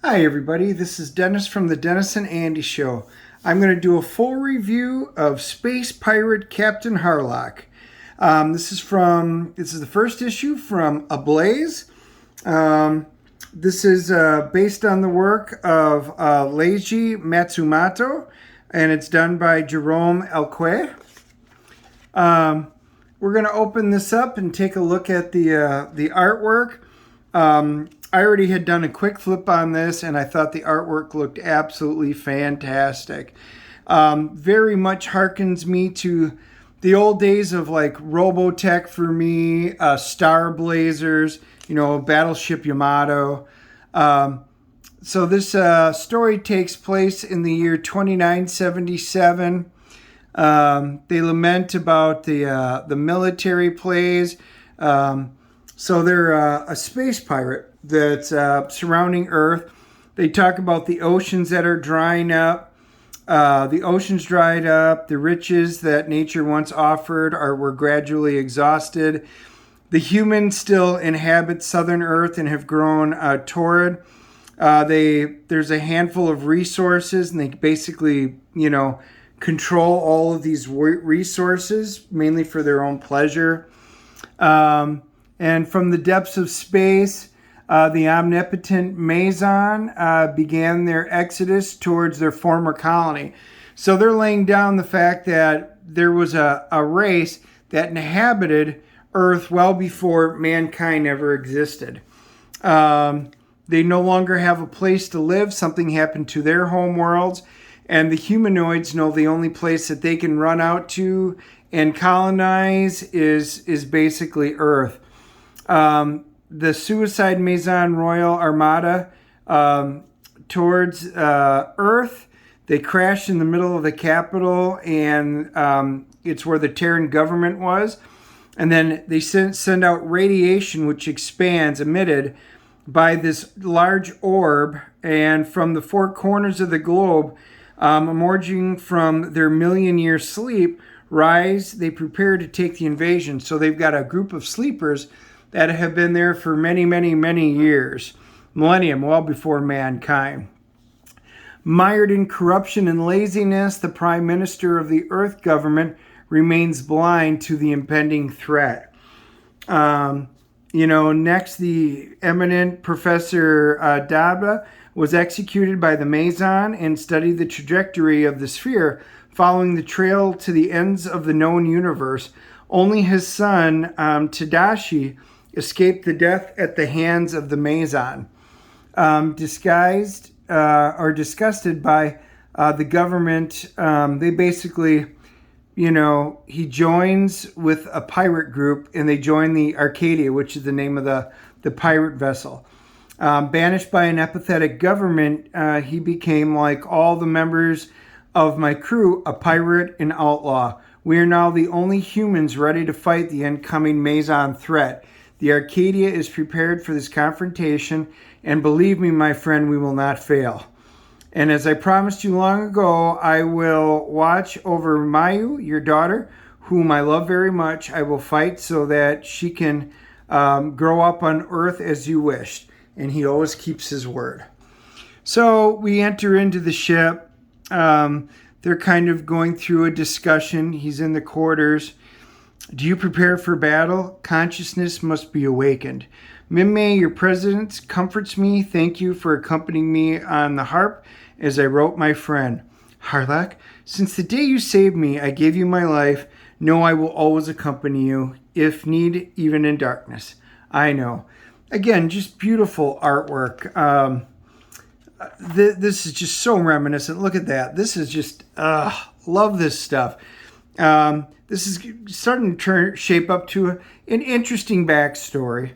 Hi everybody, this is Dennis from the Dennis and Andy Show. I'm going to do a full review of Space Pirate Captain Harlock. This is the first issue from Ablaze. This is based on the work of Leiji Matsumoto, and it's done by Jerome Alquie. We're going to open this up and take a look at the artwork. I already had done a quick flip on this, and I thought the artwork looked absolutely fantastic. Very much harkens me to the old days of like Robotech for me, Star Blazers, Battleship Yamato. So this story takes place in the year 2977. They lament about the military plays. So they're a space pirate that's surrounding Earth. They talk about the oceans that are drying up. The oceans dried up. The riches that nature once offered were gradually exhausted. The humans still inhabit southern Earth and have grown torrid. There's a handful of resources, and they basically, control all of these resources, mainly for their own pleasure. And from the depths of space, the omnipotent Mazon began their exodus towards their former colony. So they're laying down the fact that there was a race that inhabited Earth well before mankind ever existed. They no longer have a place to live. Something happened to their home worlds, and the humanoids know the only place that they can run out to and colonize is basically Earth. The Suicide Maison Royal Armada towards Earth. They crash in the middle of the capital, and it's where the Terran government was. And then they send out radiation, which expands, emitted by this large orb. And from the four corners of the globe, emerging from their million-year sleep, rise. They prepare to take the invasion. So they've got a group of sleepers that have been there for many, many, many years. Millennium, well before mankind. Mired in corruption and laziness, the Prime Minister of the Earth government remains blind to the impending threat. Next, the eminent Professor Daba was executed by the Mazon and studied the trajectory of the sphere, following the trail to the ends of the known universe. Only his son, Tadashi, escaped the death at the hands of the Mazon. Disgusted by the government, they basically, he joins with a pirate group, and they join the Arcadia, which is the name of the pirate vessel. Banished by an apathetic government, he became, like all the members of my crew, a pirate and outlaw. We are now the only humans ready to fight the incoming Mazon threat. The Arcadia is prepared for this confrontation, and believe me, my friend, we will not fail. And as I promised you long ago, I will watch over Mayu, your daughter, whom I love very much. I will fight so that she can grow up on Earth as you wished. And he always keeps his word. So we enter into the ship. They're kind of going through a discussion. He's in the quarters. Do you prepare for battle? Consciousness must be awakened. Mimme, your president, comforts me. Thank you for accompanying me on the harp as I wrote my friend. Harlock, since the day you saved me, I gave you my life. Know I will always accompany you, if need, even in darkness. I know. Again, just beautiful artwork. This is just so reminiscent. Look at that. This is just, love this stuff. This is starting to shape up to an interesting backstory.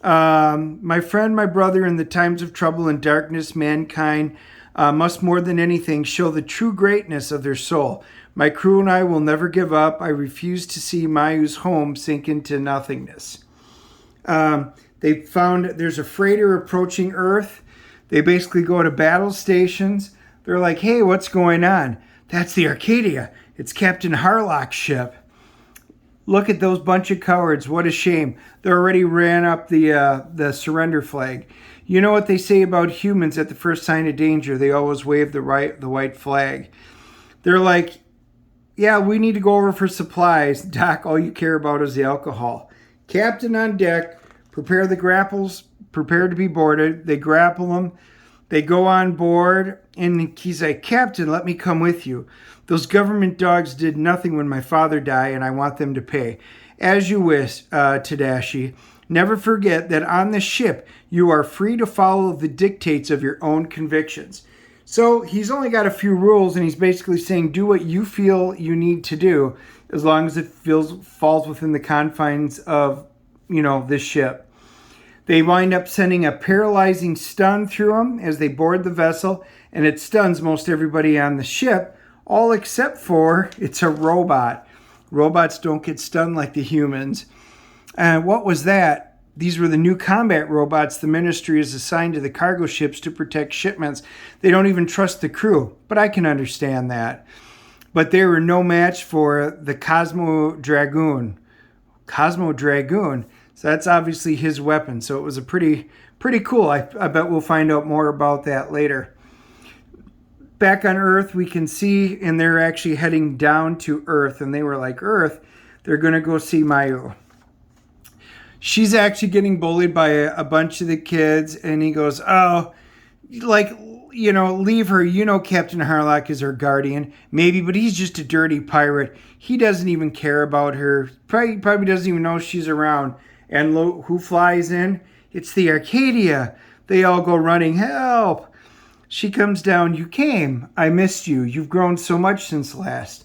My friend, my brother, in the times of trouble and darkness, mankind must more than anything show the true greatness of their soul. My crew and I will never give up. I refuse to see Mayu's home sink into nothingness. They found there's a freighter approaching Earth. They basically go to battle stations. They're like, hey, what's going on? That's the Arcadia. It's Captain Harlock's ship. Look at those bunch of cowards. What a shame. They already ran up the surrender flag. You know what they say about humans: at the first sign of danger, they always wave the white flag. They're like, yeah, we need to go over for supplies. Doc, all you care about is the alcohol. Captain on deck, prepare the grapples, prepare to be boarded. They grapple them. They go on board, and he's like, Captain, let me come with you. Those government dogs did nothing when my father died, and I want them to pay. As you wish, Tadashi. Never forget that on the ship, you are free to follow the dictates of your own convictions. So he's only got a few rules, and he's basically saying do what you feel you need to do, as long as it falls within the confines of, this ship. They wind up sending a paralyzing stun through them as they board the vessel, and it stuns most everybody on the ship, all except for it's a robot. Robots don't get stunned like the humans. What was that? These were the new combat robots the Ministry has assigned to the cargo ships to protect shipments. They don't even trust the crew, but I can understand that. But they were no match for the Cosmo Dragoon. Cosmo Dragoon. So that's obviously his weapon. So it was a pretty cool. I bet we'll find out more about that later. Back on Earth, we can see, and they're actually heading down to Earth. And they were like, Earth, they're going to go see Mayu. She's actually getting bullied by a bunch of the kids. And he goes, oh, leave her. Captain Harlock is her guardian. Maybe, but he's just a dirty pirate. He doesn't even care about her. Probably doesn't even know she's around. And who flies in? It's the Arcadia. They all go running. Help! She comes down. You came. I missed you. You've grown so much since last.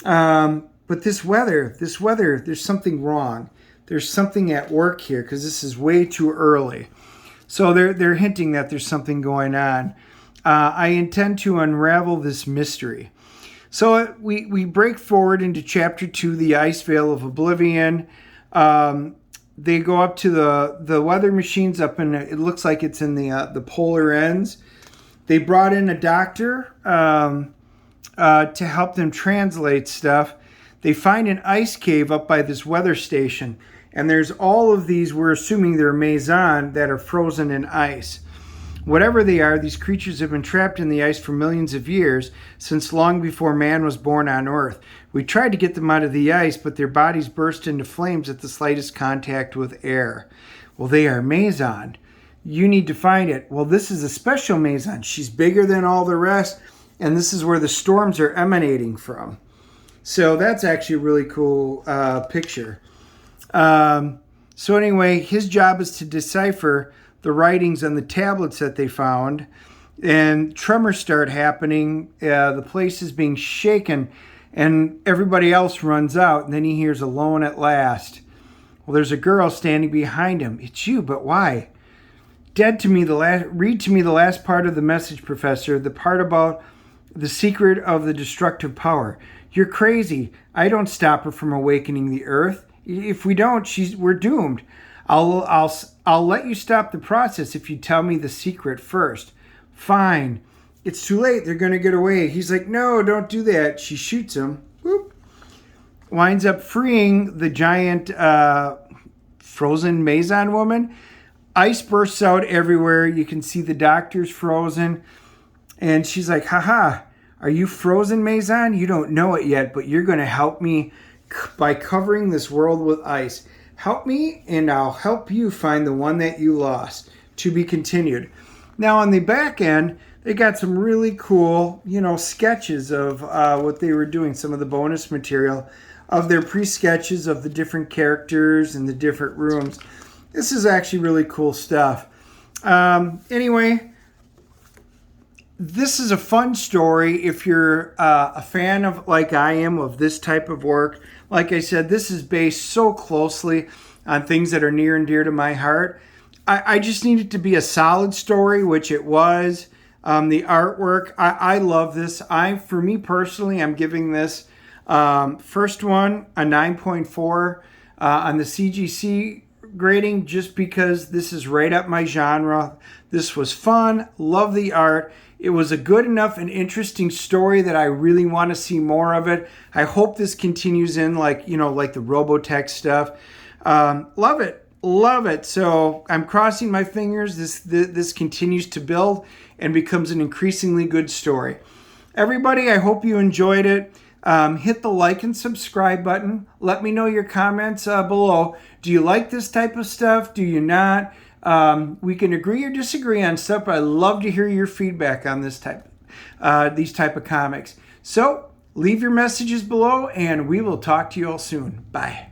But this weather, there's something wrong. There's something at work here because this is way too early. So they're hinting that there's something going on. I intend to unravel this mystery. So we break forward into Chapter 2, the Ice Veil of Oblivion. They go up to the weather machines up in, it looks like it's in the polar ends. They brought in a doctor to help them translate stuff. They find an ice cave up by this weather station. And there's all of these, we're assuming they're Maison, that are frozen in ice. Whatever they are, these creatures have been trapped in the ice for millions of years, since long before man was born on Earth. We tried to get them out of the ice, but their bodies burst into flames at the slightest contact with air. Well, they are Maison. You need to find it. Well, this is a special Maison. She's bigger than all the rest, and this is where the storms are emanating from. So that's actually a really cool picture. So anyway, his job is to decipher the writings on the tablets that they found, and tremors start happening. The place is being shaken, and everybody else runs out, and then he hears alone at last. Well, there's a girl standing behind him. It's you, but why? Read to me the last part of the message, Professor, the part about the secret of the destructive power. You're crazy. I don't stop her from awakening the Earth. If we don't, we're doomed. I'll let you stop the process if you tell me the secret first. Fine. It's too late. They're going to get away. He's like, no, don't do that. She shoots him. Whoop. Winds up freeing the giant frozen Maison woman. Ice bursts out everywhere. You can see the doctor's frozen. And she's like, haha, are you frozen, Maison? You don't know it yet, but you're going to help me by covering this world with ice. Help me, and I'll help you find the one that you lost. To be continued. Now, on the back end, they got some really cool, sketches of what they were doing, some of the bonus material of their pre-sketches of the different characters and the different rooms. This is actually really cool stuff. Anyway, this is a fun story if you're a fan of, like I am, of this type of work. Like I said, this is based so closely on things that are near and dear to my heart. I just need it to be a solid story, which it was. The artwork, I love this. For me personally, I'm giving this first one a 9.4 on the CGC grading, just because this is right up my genre. This was fun. Love the art. It was a good enough and interesting story that I really want to see more of it. I hope this continues in like the Robotech stuff. Love it. Love it. So I'm crossing my fingers. This continues to build and becomes an increasingly good story. Everybody, I hope you enjoyed it. Hit the like and subscribe button. Let me know your comments below. Do you like this type of stuff? Do you not? We can agree or disagree on stuff, but I love to hear your feedback on these type of comics. So leave your messages below, and we will talk to you all soon. Bye.